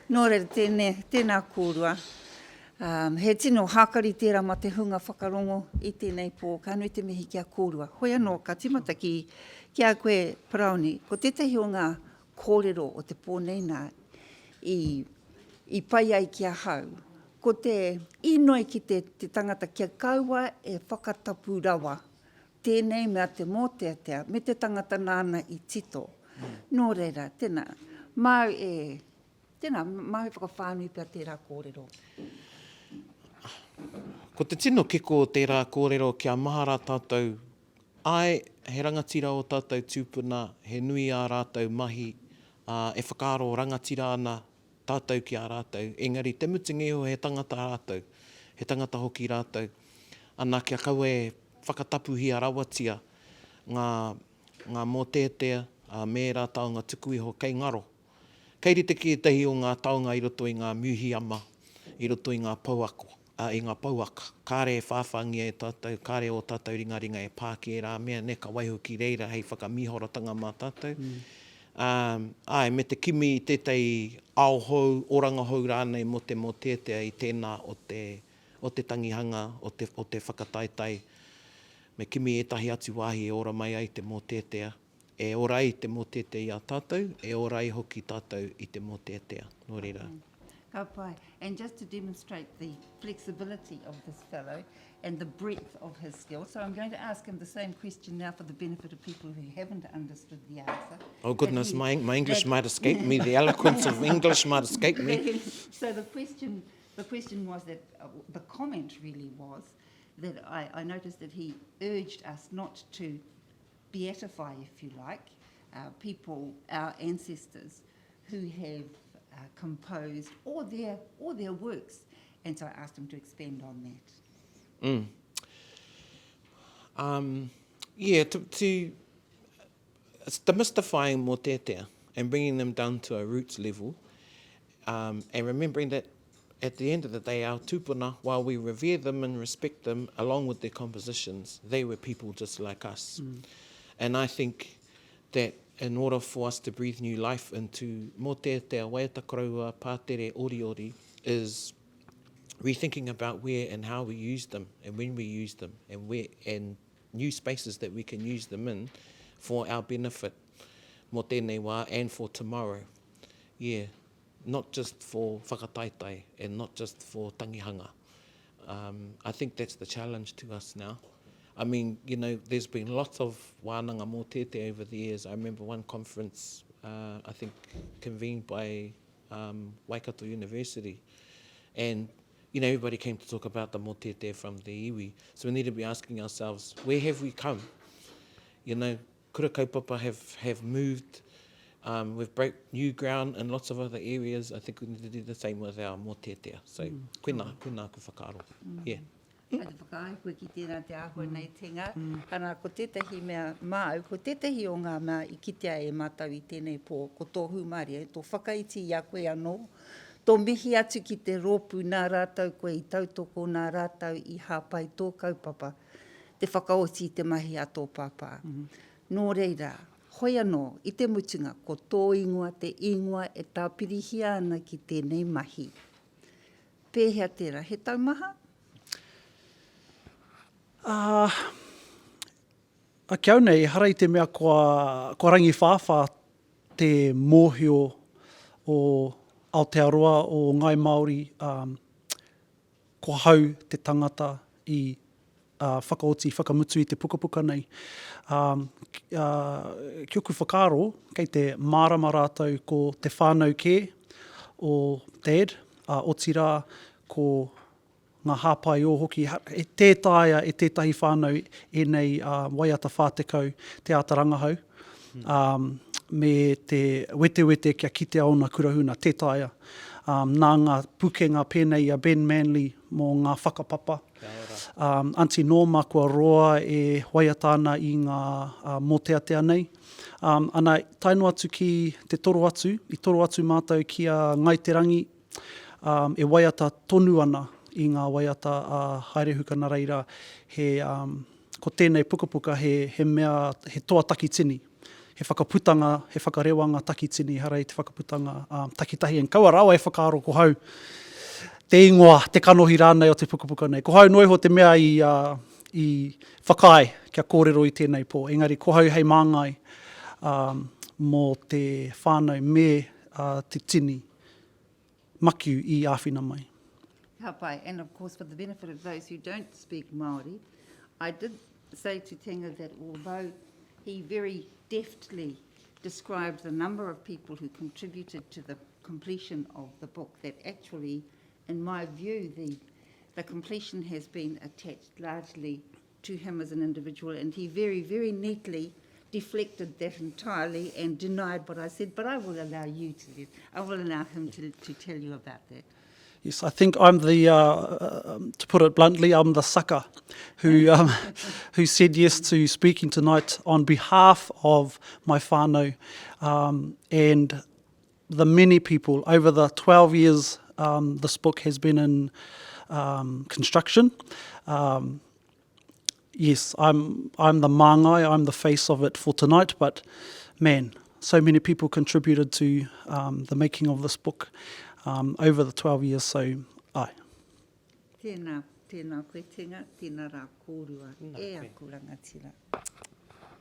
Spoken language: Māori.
Nō reira, tēnā kōrua. He tino hākari tērā ma te hunga whakarongo I tēnei pō, ka nui te mihi kia kōrua. Hoi anō, ka timata ki a koe Paraone, ko tētahi o ngā kōrero o te pōneina I pai ai kia hau. Ko te inoi ki te tangata kia kaua e whakatapu rawa. Tēnei mea te Mōteatea, me te tangata nāna I tito. Nō reira, tēnā, mau e whakawhānui pia tērā kōrero. Ko te tino kiko o tērā kōrero kia maha rā tātou, ai he rangatira o tātou tūpuna, he nui ā rātou mahi, e whakaaro rangatira ana tātou ki ā rātou. Engari, te mutingeho he tangata rātou, he tangata hoki rātou. Ana kia kaua e whakatapuhi a rawatia ngā Mōteatea, me rā taonga tuku iho kei ngaro. Kei rite ki tehi o ngā taonga I roto I ngā muhiama, I roto I ngā pauako, I ngā pauaka. Kāre e whāwhangia e tātou, kāre o tātou ringaringa e pāki e rā mea, ne ka waiho ki reira hei whakamihorotanga mā tātou. Ai, me te kimi I tētai aohou, orangahou rānei mo te Mōteatea I tēnā o te tangihanga, o te whakataitai. Me kimi etahi atu wāhi e ora mai ai te Mōteatea. E ora ai te Mōteatea I a tātou, e ora ai hoki tātou I te Mōteatea. Nō reira. Ka pai. And just to demonstrate the flexibility of this fellow and the breadth of his skills, so I'm going to ask him the same question now for the benefit of people who haven't understood the answer. Oh goodness, my English might escape me. The eloquence of English might escape me. So the question was that, the comment really was that I noticed that he urged us not to beatify, if you like, people, our ancestors who have composed all their works. And so I asked him to expand on that. To it's demystifying Mōteatea and bringing them down to a roots level, and remembering that at the end of the day, our tūpuna, while we revere them and respect them, along with their compositions, they were people just like us. And I think that in order for us to breathe new life into Mōteatea, waiata karaua, pātere, ori, is rethinking about where and how we use them and when we use them and new spaces that we can use them in for our benefit, mō tēnei wā, and for tomorrow. Yeah, not just for whakataitai and not just for tangihanga. I think that's the challenge to us now. I mean, you know, there's been lots of wānanga Mōteatea over the years. I remember one conference, I think, convened by Waikato University. And, you know, everybody came to talk about the Mōteatea from the iwi. So we need to be asking ourselves, where have we come? You know, kura kaupapa have moved. We've broke new ground in lots of other areas. I think we need to do the same with our Mōteatea. So, koina ku whakaaro. Yeah. Ai te whakaai koe ki tērā te āhua nei tenga. Ana ko tētahi mea māu, ko tētahi o ngā mea I kitea e mātau I tēnei pō, ko tō humari, tō whakaiti I a koe anō, tō mihi atu ki te rōpu nā rātau koe I tautoko nā rātau I hāpai tō kaupapa, te whakaoti I te mahi a tō pāpā. Nō reira, hoi anō, I te mutunga, ko tō ingoa, te ingoa e tāpirihia ana ki tēnei mahi. Pēhea tērā, he taumaha? Kia nei, harai te mea kua rangi whāwha te mōhio o Aotearoa o Ngai Māori, kua hau te tangata I whakaoti, whakamutu I te pukapuka nei. Kia ku whakaaro, kei te mārama rātou ko te whānau kē o Dad, o tira ko ngā hāpai o hoki, e tētaia e tētahi whānau e nei waiata whātekau te ātarangahau, me te wete kia kitea ona kurahuna, tētaia. Nā ngā pukenga pēnei a Ben Manley mō ngā whakapapa. Aunty Norma kua roa e waiata ana I ngā Mōteatea nei. Ana taino atu ki te toro atu, I toro atu mātou ki a Ngai Te Rangi, e waiata tonu ana I ngā waiata haere hukana reira, ko tēnei pukapuka he mea, he toa taki tini. he whakaputanga, he whakarewanga takitini, harai te whakaputanga takitahi, and kaua rawa e whakaaro ko hau te ingoa, te kanohi rānei o te pukapuka nei. Ko hau noiho te mea i whakai kia kōrero i tēnei pō. Engari, ko hau hei māngai mō te whānau me te tini makiu i āwhina mai. Ka pai, and of course for the benefit of those who don't speak Māori, I did say to Tenga that although he very deftly described the number of people who contributed to the completion of the book, that actually, in my view, the completion has been attached largely to him as an individual, and he very, very neatly deflected that entirely and denied what I said, but I will allow him to tell you about that. Yes, I think I'm the, to put it bluntly, I'm the sucker who said yes to speaking tonight on behalf of my whānau and the many people. Over the 12 years this book has been in construction. Yes, I'm the māngai, I'm the face of it for tonight, but man, so many people contributed to the making of this book over the 12 years, so ai. Tēnā koe Tenga, tēnā rā kōrua, e aku rangatira.